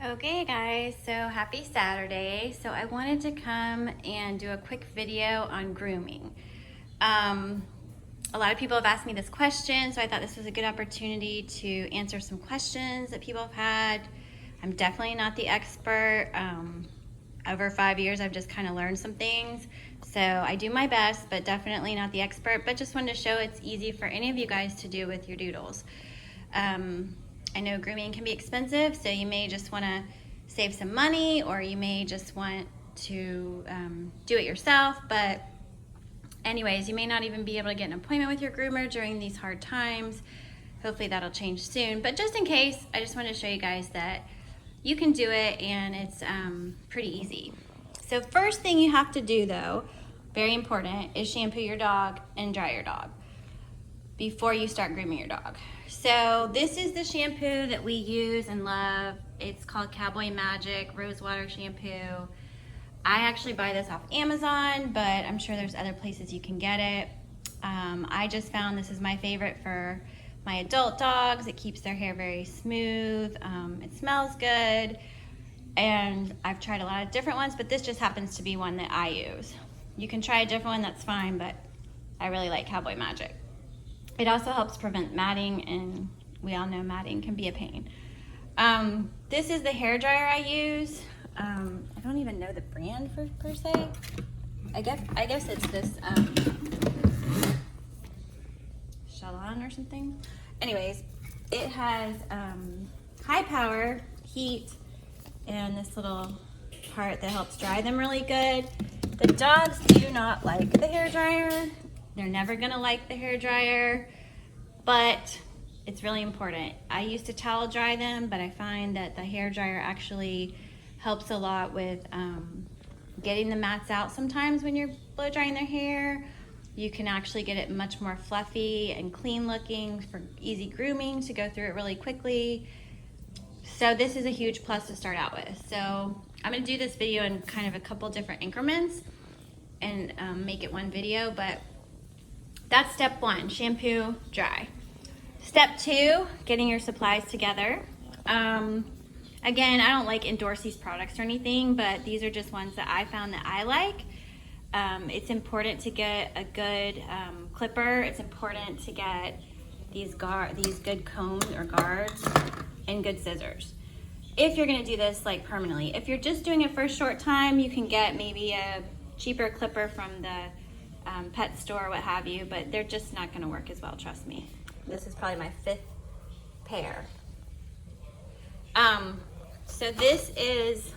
Okay guys, so happy Saturday. So I wanted to come and do a quick video on grooming. A lot of people have asked me this question, so I thought this was a good opportunity to answer some questions that people have had. I'm definitely not the expert. Over 5 years, I've just kind of learned some things. So I do my best, but definitely not the expert, but just wanted to show it's easy for any of you guys to do with your doodles. I know grooming can be expensive, so you may just want to save some money, or you may just want to do it yourself. But anyways, you may not even be able to get an appointment with your groomer during these hard times. Hopefully that'll change soon. But just in case, I just want to show you guys that you can do it, and it's pretty easy. So first thing you have to do, though, very important, is shampoo your dog and dry your dog before you start grooming your dog. So this is the shampoo that we use and love. It's called Cowboy Magic Rosewater Shampoo. I actually buy this off Amazon, but I'm sure there's other places you can get it. I just found this is my favorite for my adult dogs. It keeps their hair very smooth. It smells good. And I've tried a lot of different ones, but this just happens to be one that I use. You can try a different one, that's fine, but I really like Cowboy Magic. It also helps prevent matting, and we all know matting can be a pain. This is the hair dryer I use. I don't even know the brand per se. I guess it's this Shalon or something. Anyways, it has high power, heat, and this little part that helps dry them really good. The dogs do not like the hair dryer. They're never gonna like the hair dryer, but it's really important. I used to towel dry them, but I find that the hair dryer actually helps a lot with getting the mats out. Sometimes when you're blow drying their hair, you can actually get it much more fluffy and clean looking for easy grooming, to go through it really quickly. So this is a huge plus to start out with. So I'm gonna do this video in kind of a couple different increments and make it one video, but that's step one, shampoo, dry. Step two, getting your supplies together. Again, I don't like endorse these products or anything, but these are just ones that I found that I like. It's important to get a good clipper. It's important to get these good combs or guards, and good scissors. If you're gonna do this like permanently. If you're just doing it for a short time, you can get maybe a cheaper clipper from the pet store, what have you, but they're just not gonna work as well, trust me. This is probably my 5th pair. So this is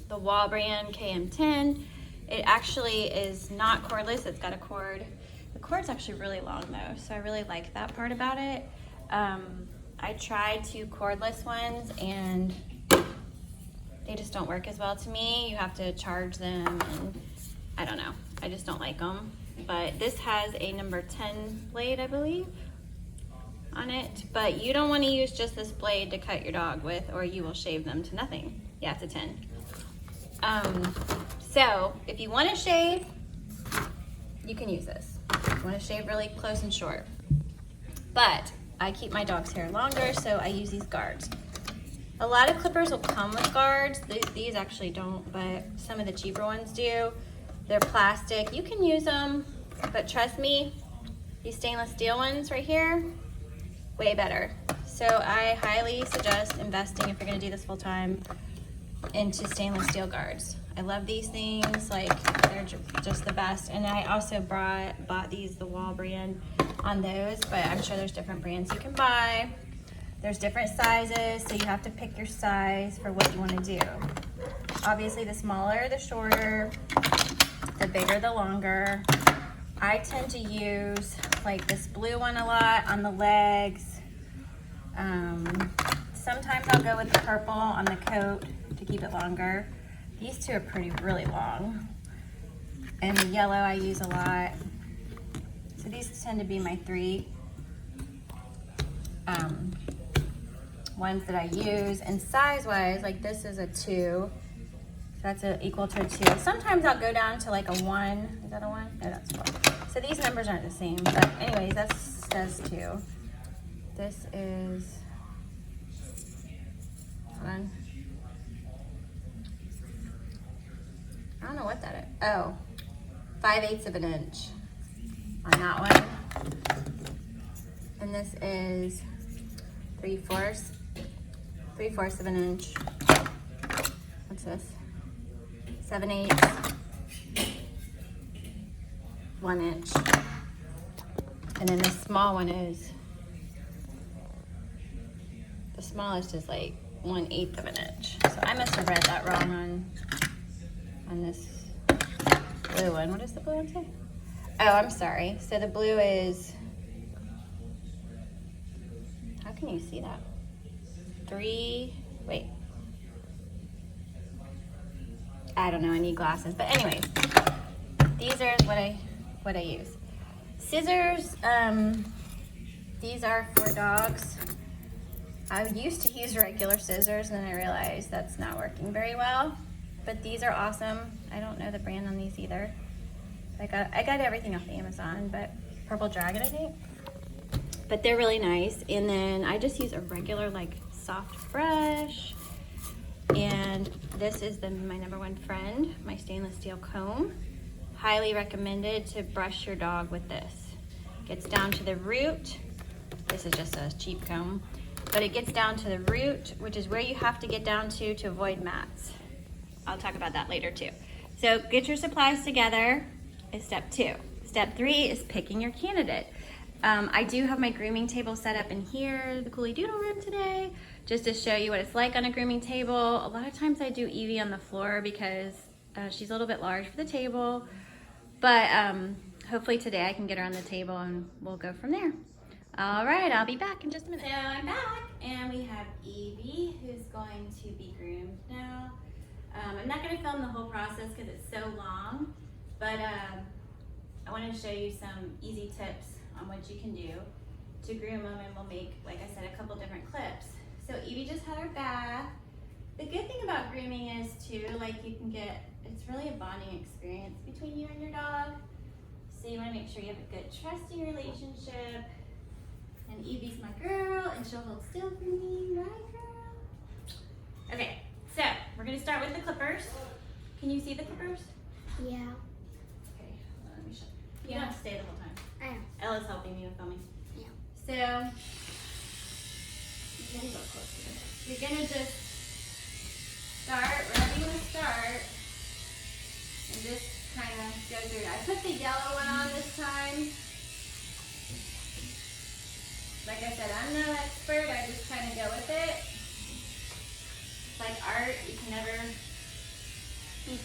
the Wall brand KM10. It actually is not cordless, it's got a cord. The cord's actually really long though, so I really like that part about it. I tried 2 cordless ones and they just don't work as well to me. You have to charge them, and I don't know, I just don't like them. But this has a number 10 blade, I believe, on it. But you don't want to use just this blade to cut your dog with, or you will shave them to nothing. Yeah, it's a 10. So if you want to shave, you can use this. If you want to shave really close and short. But I keep my dog's hair longer, so I use these guards. A lot of clippers will come with guards. These actually don't, but some of the cheaper ones do. They're plastic. You can use them, but trust me, these stainless steel ones right here, way better. So I highly suggest investing, if you're gonna do this full time, into stainless steel guards. I love these things, like they're just the best. And I also bought these, the Wall brand, on those, but I'm sure there's different brands you can buy. There's different sizes, so you have to pick your size for what you want to do. Obviously, the smaller, the shorter, the bigger, the longer. I tend to use like this blue one a lot on the legs. Sometimes I'll go with the purple on the coat to keep it longer. These 2 are really long. And the yellow I use a lot. So these tend to be my 3 ones that I use. And size-wise, like this is a 2. So that's equal to a 2. Sometimes I'll go down to like a 1. Is that a 1? No, that's 4. So these numbers aren't the same. But anyways, that says 2. This is, hold on. oh, 5/8 of an inch on that one. And this is 3/4 of an inch. What's this? 7/8, 1 inch. And then the small one is, the smallest is like 1/8 of an inch. So I must have read that wrong on this blue one. What does the blue one say? Oh, I'm sorry. So the blue is, how can you see that? Wait. I don't know, I need glasses. But anyways, these are what I use. Scissors, these are for dogs. I used to use regular scissors and then I realized that's not working very well. But these are awesome. I don't know the brand on these either. I got everything off Amazon, but Purple Dragon, I think. But they're really nice. And then I just use a regular like soft brush. And this is my number one friend, my stainless steel comb. Highly recommended to brush your dog with this. Gets down to the root. This is just a cheap comb, but it gets down to the root, which is where you have to get down to avoid mats. I'll talk about that later too. So get your supplies together is step 2. Step 3 is picking your candidate. I do have my grooming table set up in here, the Doodle room today, just to show you what it's like on a grooming table. A lot of times I do Evie on the floor because she's a little bit large for the table, but hopefully today I can get her on the table and we'll go from there. All right, I'll be back in just a minute. So I'm back and we have Evie who's going to be groomed now. I'm not going to film the whole process because it's so long, but I wanted to show you some easy tips on what you can do to groom them, and we'll make, like I said, a couple different clips. So Evie just had her bath. The good thing about grooming is too, like you can get, it's really a bonding experience between you and your dog. So you want to make sure you have a good trusting relationship. And Evie's my girl and she'll hold still for me, right girl? Okay, so we're gonna start with the clippers. Can you see the clippers? Yeah. Okay, let me show you. You don't have to stay the whole time. I am. Ella's helping me with filming. Yeah. So, you're gonna just start wherever you want to start and just kind of go through it. I put the yellow one on this time. Like I said, I'm no expert, I just kind of go with it. It's like art, you can never Be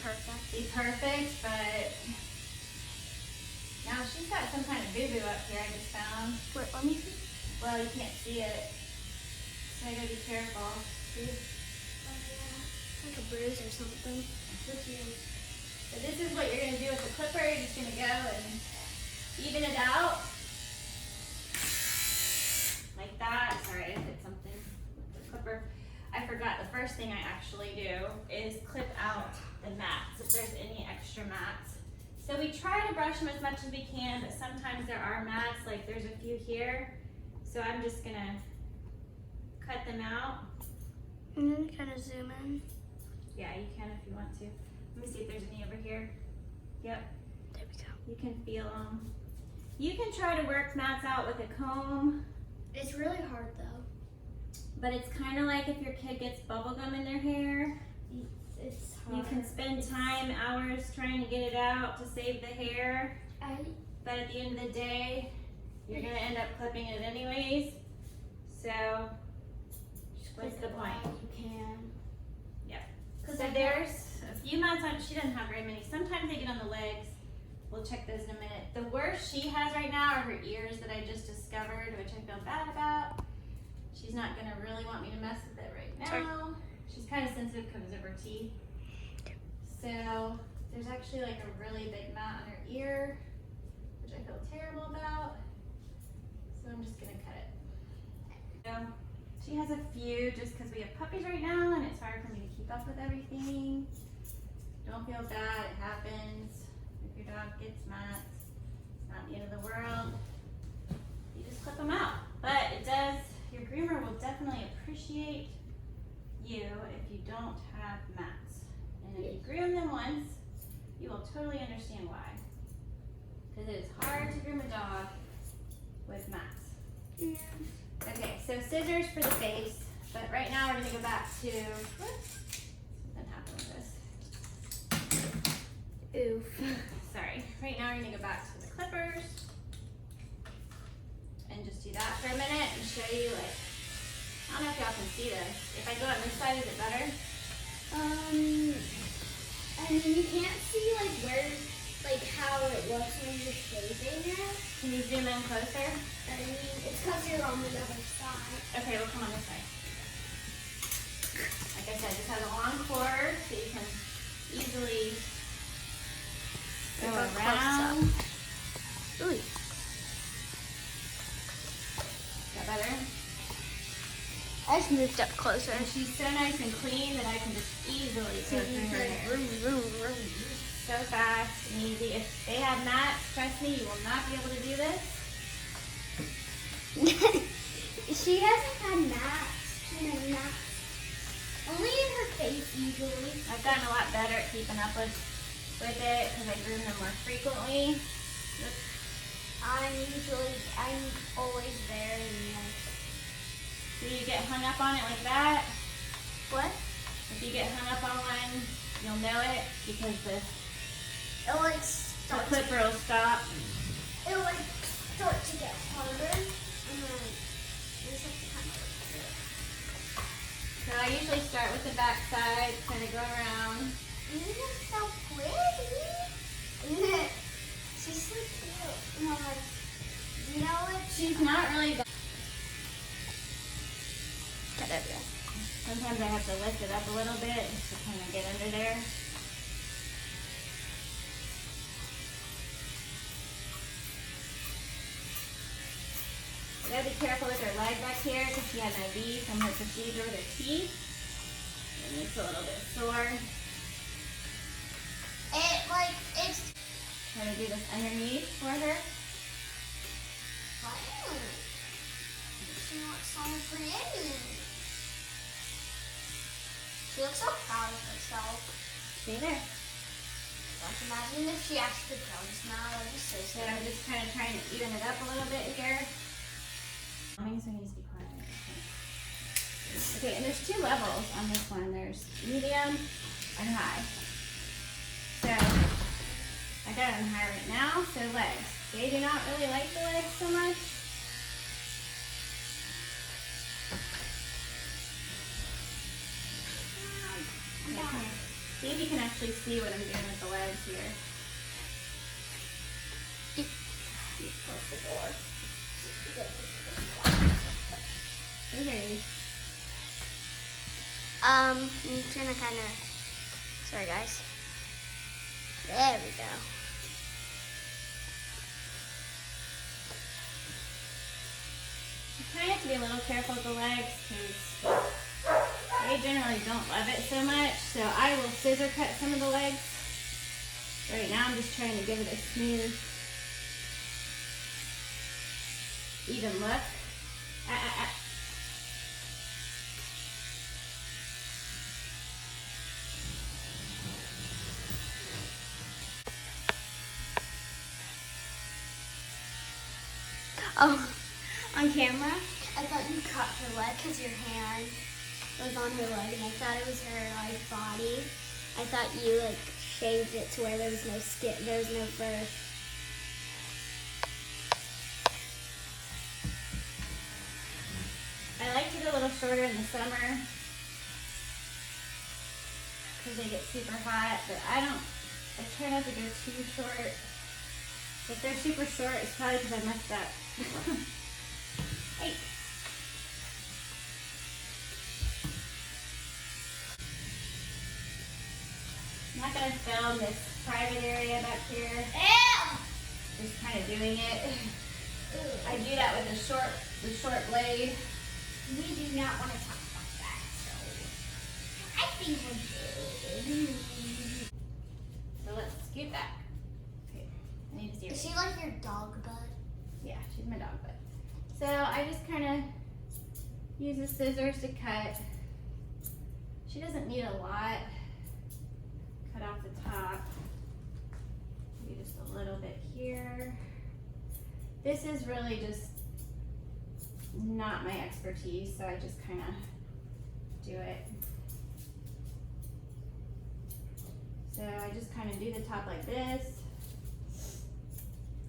perfect, but now she's got some kind of boo-boo up here I just found. Wait, let me see. Well, you can't see it, so I gotta be careful. See? Oh yeah, like a bruise or something. So this is what you're gonna do with the clipper. You're just gonna go and even it out. Like that. Sorry, I did something with the clipper. I forgot the first thing I actually do is clip out the mats, if there's any extra mats. So we try to brush them as much as we can, but sometimes there are mats, like there's a few here. So I'm just gonna cut them out. And then kind of zoom in. Yeah, you can if you want to. Let me see if there's any over here. Yep. There we go. You can feel them. You can try to work mats out with a comb. It's really hard though. But it's kind of like if your kid gets bubble gum in their hair. It's hard. You can spend time, hours trying to get it out to save the hair. But at the end of the day, you're going to end up clipping it anyways. So, what's the point? You can. Yep. So there's a few mats on, she doesn't have very many. Sometimes they get on the legs. We'll check those in a minute. The worst she has right now are her ears that I just discovered, which I feel bad about. She's not gonna really want me to mess with it right now. Sorry. She's kind of sensitive because of her teeth. So there's actually like a really big mat on her ear, which I feel terrible about. So I'm just gonna cut it. So she has a few just because we have puppies right now and it's hard for me to keep up with everything. Don't feel bad, it happens. If your dog gets mats, it's not the end of the world. You just clip them out. But it does, your groomer will definitely appreciate you if you don't have mats. And if you groom them once, you will totally understand why. Because it is hard to groom a dog with mats. Yeah. Okay, so scissors for the face, but right now we're gonna go back to, whoops, something happened with this. Oof. Sorry, right now we're gonna go back to the clippers and just do that for a minute and show you like, I don't know if y'all can see this. If I go on this side, is it better? I mean, you can't see like where, like how it looks when you're shaving it. Can you zoom in closer? I mean, it's because you're on the other side. Okay, we'll come on this side. Like I said, this has a long cord, so you can easily go around. Ooh. Is that better? I just moved up closer. And she's so nice and clean that I can just easily go through her hair. So fast and easy. If they have mats, trust me, you will not be able to do this. She hasn't had mats. She has mats. Only in her face usually. I've gotten a lot better at keeping up with it because I groom them more frequently. I'm always there and like. Do you get hung up on it like that? What? If you get hung up on one, you'll know it because the clipper will stop. It'll like start to get harder and then you just have to kind of work through it. So I usually start with the back side, kind of go around. She's so pretty. She's so cute. Mom, you know what? She's not really bad. Get over there. Sometimes I have to lift it up a little bit just to kind of get under there. You gotta be careful with her leg back here because she had an IV from her procedure with her teeth. And it's a little bit sore. It's Trying to do this underneath for her. fun. She looks so pretty. She looks so proud of herself. See there? Like, imagine if she actually comes now. That'd be so So sad. I'm just kind of trying to even it up a little bit here. I think so I need to be quiet. Okay, and there's two levels on this one. There's medium and high. So I got it on high right now. So legs. They do not really like the legs so much. Okay, come here. See if you can actually see what I'm doing with the legs here. Close the door. Okay. I'm trying to kind of. Sorry, guys. There we go. You kind of have to be a little careful with the legs because they generally don't love it so much. So I will scissor cut some of the legs. Right now I'm just trying to give it a smooth, even look. Oh, on camera? I thought you cut her leg because your hand was on her leg, and I thought it was her like body. I thought you like shaved it to where there was no skin, there was no fur. I like to go a little shorter in the summer because they get super hot, but I try not to go too short. If they're super short, it's probably because I messed up. Hey. I'm not going to film this private area back here. Just kind of doing it. I do that with the short blade. We do not want to talk about that, so I think we're good. So let's scoot back. Okay, I need to see her. Is she like your dog bud? Yeah, she's my dog butt. So I just kind of use the scissors to cut. She doesn't need a lot. Cut off the top. just a little bit here. This is really just not my expertise, so I just kind of do it. So I just kind of do the top like this.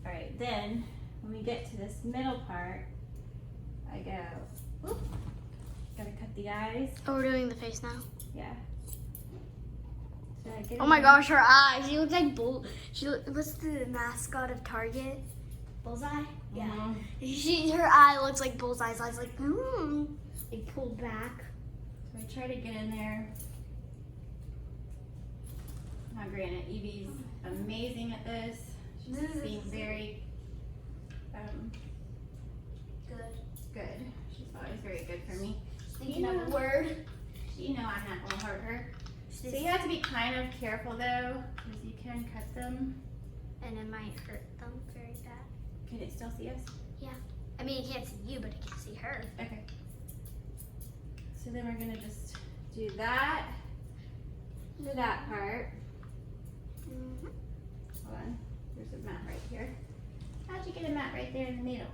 All right, then when we get to this middle part, I go, whoop, gotta cut the eyes. Oh, we're doing the face now. Yeah. So I get Oh my gosh, her eyes. She looks like what's the mascot of Target? Bullseye? Yeah. Her eye looks like Bullseye's eyes, like pulled back. So I try to get in there. Now granted, Evie's amazing at this. She's being very good. She's always very good for me. Thinking of a word. You know I won't hurt her. So you have to be kind of careful though, because you can cut them. And it might hurt them very bad. Can it still see us? Yeah. I mean, it can't see you, but it can see her. Okay. So then we're gonna just do that to that part. Hold on. There's a mat right here. How'd you get a mat right there in the middle?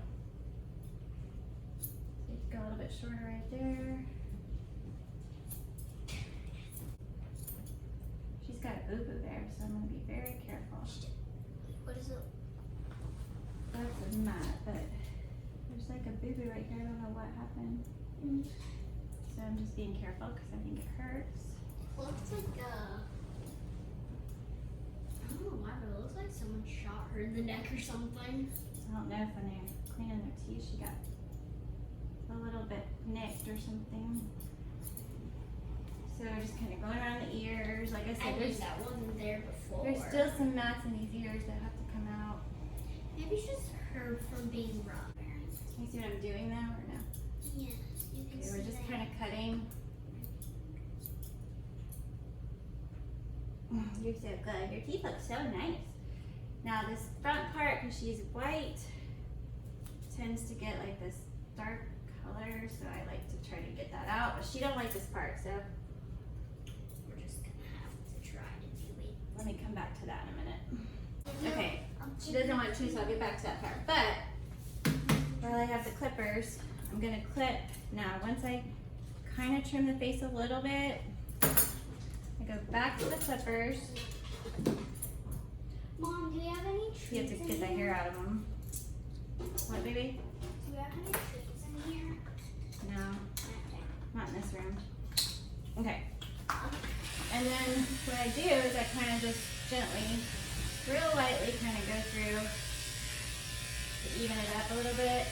So you go a little bit shorter right there. She's got a boo-boo there, so I'm gonna be very careful. What is it? That's a mat, but there's like a boo-boo right here. I don't know what happened. So I'm just being careful because I think it hurts. Looks like I don't know why, but it looks like someone shot her in the neck or something. I don't know if when they're cleaning their teeth, she got a little bit nicked or something. So we're just kind of going around the ears. Like I said, that wasn't there before. there's still some mats in these ears that have to come out. Maybe it's just her from being rough. Can you see what I'm doing now or no? Yes, you can Okay, see we're just that. kind of cutting. You're so good. Your teeth look so nice. Now this front part, because she's white, tends to get like this dark color, so I like to try to get that out. But she don't like this part, so We're just gonna have to try to do it. let me come back to that in a minute. Okay, she doesn't want to, so I'll get back to that part. But while I have the clippers, I'm gonna clip. Now, once I kind of trim the face a little bit, I go back to the clippers. Mom, do you have any treats You have to get the hair out of them. What, baby? Do you have any treats in here? No, not in this room. Okay. And then what I do is I kind of just gently, real lightly kind of go through to even it up a little bit.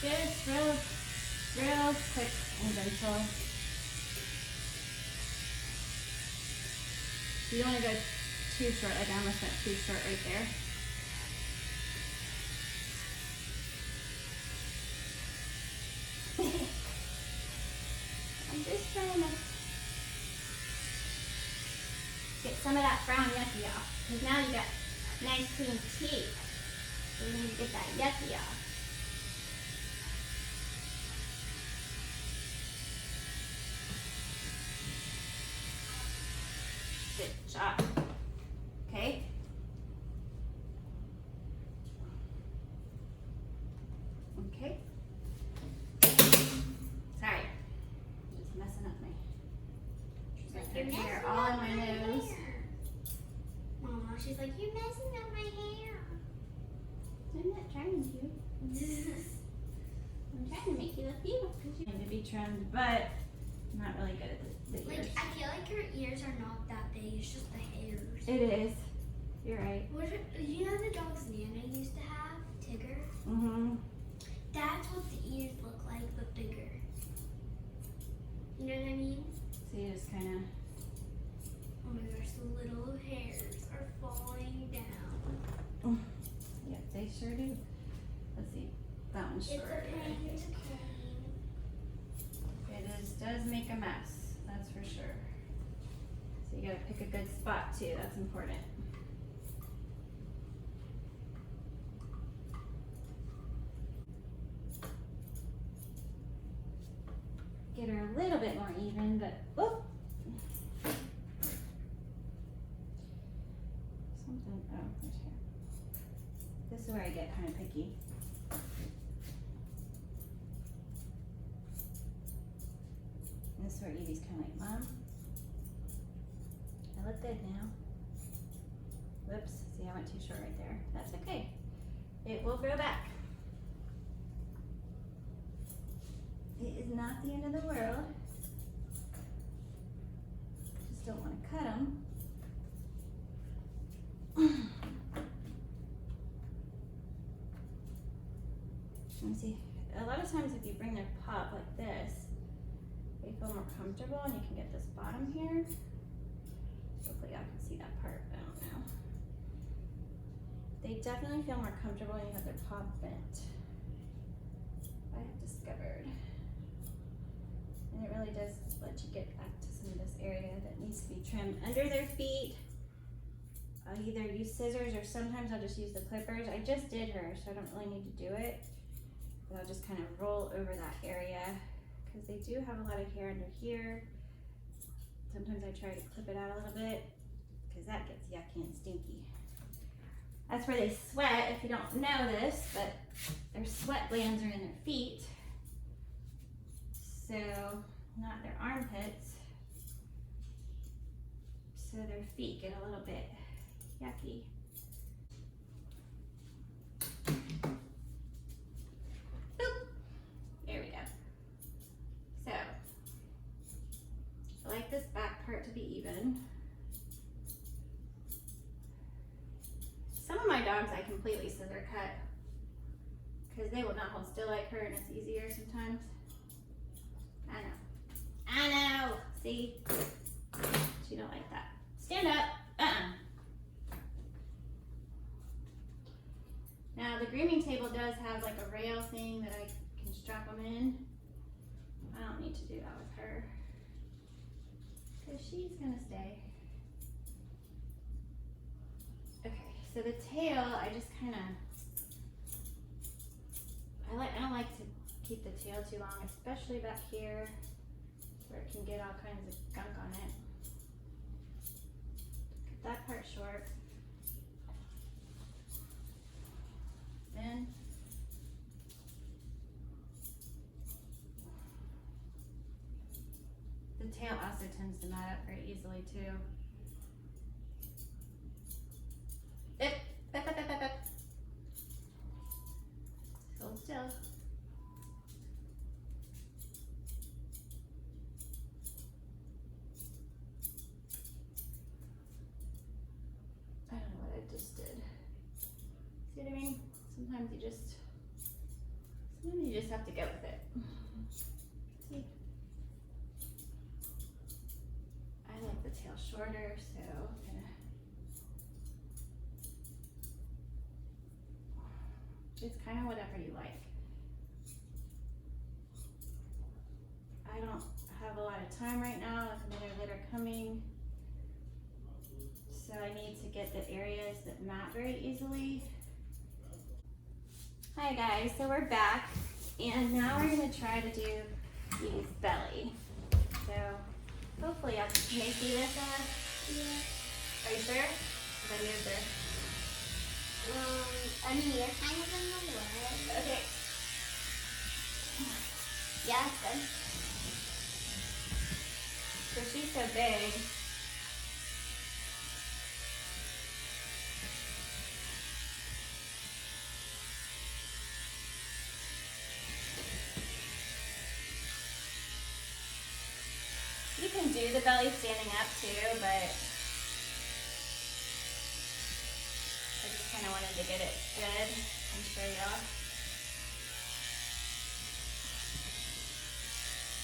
Just real quick and gentle. You don't want to go too short, like I almost went too short right there. I'm just trying to get some of that brown yucky off, because now you got nice clean teeth. So we need to get that yucky off. Good job. Okay. Okay. Sorry. Just messing up my. She's got her hair all in my nose. Mama, she's like, you're messing up my hair. I'm not trying to. I'm trying to make you look beautiful. You need to be trimmed, but I'm not really good at the Like, ears. I feel like her ears are not that big. It's just the hairs. It is. You're right. You know the dog's Nana used to have? Tigger? Mm-hmm. That's what the ears look like, but bigger. You know what I mean? So you just kind of. Oh my gosh, the little hairs are falling down. Yep, they sure do. Let's see. That one's It's shorter. a pain, it's a pain. It does make a mess. That's for sure. So you gotta pick a good spot too. That's important. Get her a little bit more even, but whoop. there's hair. This is where I get kind of picky. And this is where Evie's kind of like, Mom, I look good now. Whoops, see, I went too short right there. That's okay. It will grow back. It is not the end of the world. Just don't want to cut them. Let me see. A lot of times if you bring their pup like this, they feel more comfortable and you can get this bottom here. Hopefully y'all can see that part, I don't know. They definitely feel more comfortable when you have their paw bent. I have discovered. And it really does let you get back to some of this area that needs to be trimmed under their feet. I'll either use scissors or sometimes I'll just use the clippers. I just did her, so I don't really need to do it. But I'll just kind of roll over that area because they do have a lot of hair under here. Sometimes I try to clip it out a little bit because that gets yucky and stinky. That's where they sweat, if you don't know this, but their sweat glands are in their feet. So, not their armpits. So their feet get a little bit yucky. Boop. There we go. So, I like this back part to be even. Some of my dogs I completely scissor cut because they will not hold still like her and it's easier sometimes. I know. See? She don't like that. Stand up. Now the grooming table does have like a rail thing that I can strap them in. I don't need to do that with her because she's gonna stay. Okay, so the tail, I just kind of, I don't like to keep the tail too long, especially back here where it can get all kinds of gunk on it. Cut that part short. Then the tail also tends to knot up very easily too. Up. Hold still. I don't know what I just did. See what I mean? Sometimes you just have to go with it. See? I like the tail shorter, so I'm gonna. It's kind of whatever you like. I don't have a lot of time right now with another litter coming. So I need to get the areas that mat very easily. Hi guys, so we're back and now we're gonna try to do Evie's belly. So hopefully y'all can see this. Yeah. Are you sure? Because I moved her. I mean, you're kind of in the way. Okay. Yeah, it's good. So she's so big. You can do the belly standing up too, but I just kind of wanted to get it good and show y'all.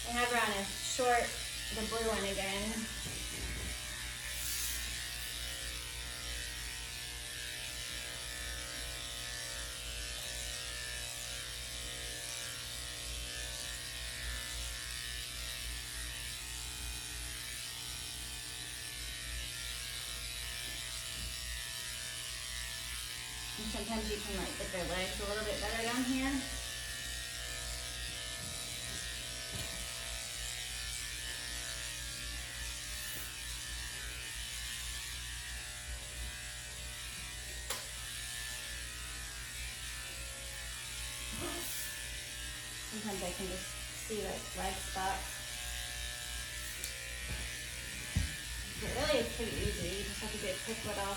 I have her on a short, the blue one again. And sometimes you can like get their legs a little bit better down here. can just see like leg spots. But really it's pretty easy. You just have to do a quick little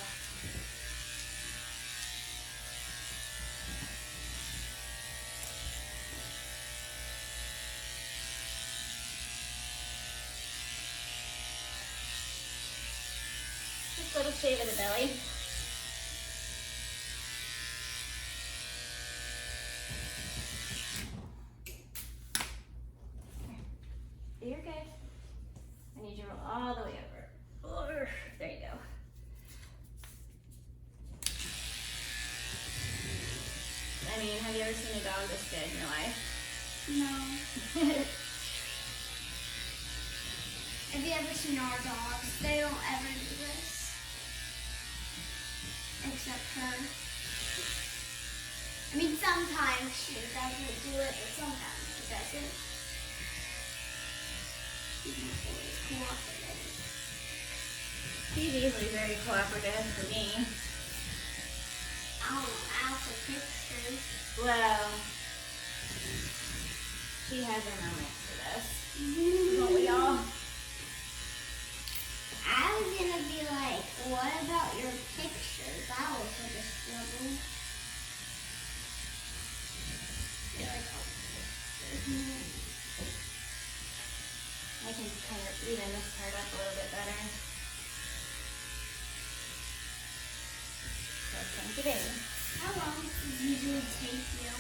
shave of the belly. You're good. I need you to roll all the way over. There you go. I mean, have you ever seen a dog this good in your life? No. Have you ever seen our dogs? They don't ever do this. Except her. I mean, sometimes she doesn't do it, but sometimes she doesn't. She's not always cooperative. She's usually very cooperative for me. I don't know, ask for pictures. Well, she has her moments for this. Don't we all? I was gonna be like, what about your pictures? That was such a struggle. You're like, oh, there's no. I can kind of even this part up a little bit better. So thank you, baby. How long does it usually take you?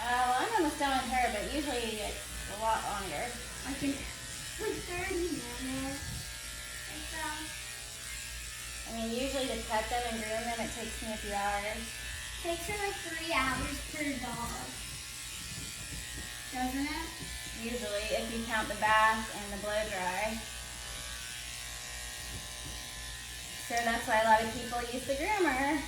Well, I'm almost done with her, but usually it's a lot longer. Like 30 minutes. I mean, usually to cut them and groom them, it takes me a few hours. Takes her like 3 hours per dog. Doesn't it? Usually, if you count the bath and the blow dry. So that's why a lot of people use the groomer.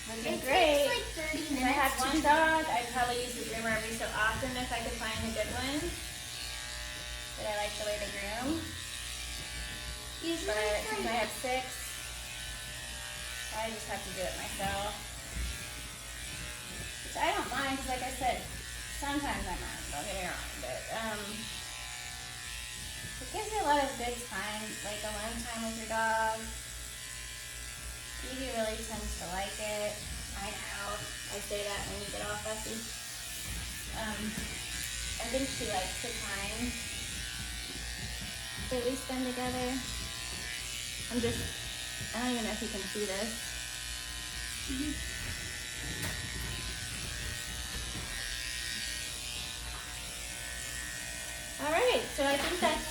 Which is great. It takes like 30 If minutes. I had one dog, I'd probably use the groomer every so often if I could find a good one that I like the way they groom. Usually But it's since like, I have 6, I just have to do it myself. Which I don't mind, because like I said, sometimes I mind, don't get me wrong, but it gives you a lot of good time, like alone time with your dog. Evie really tends to like it. I know, I say that when you get off Effie. I think she likes the time that we spend together. I don't even know if you can see this. All right, so I think that's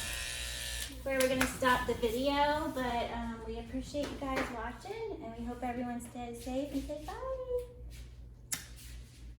where we're gonna stop the video, but we appreciate you guys watching, and we hope everyone stays safe and say bye.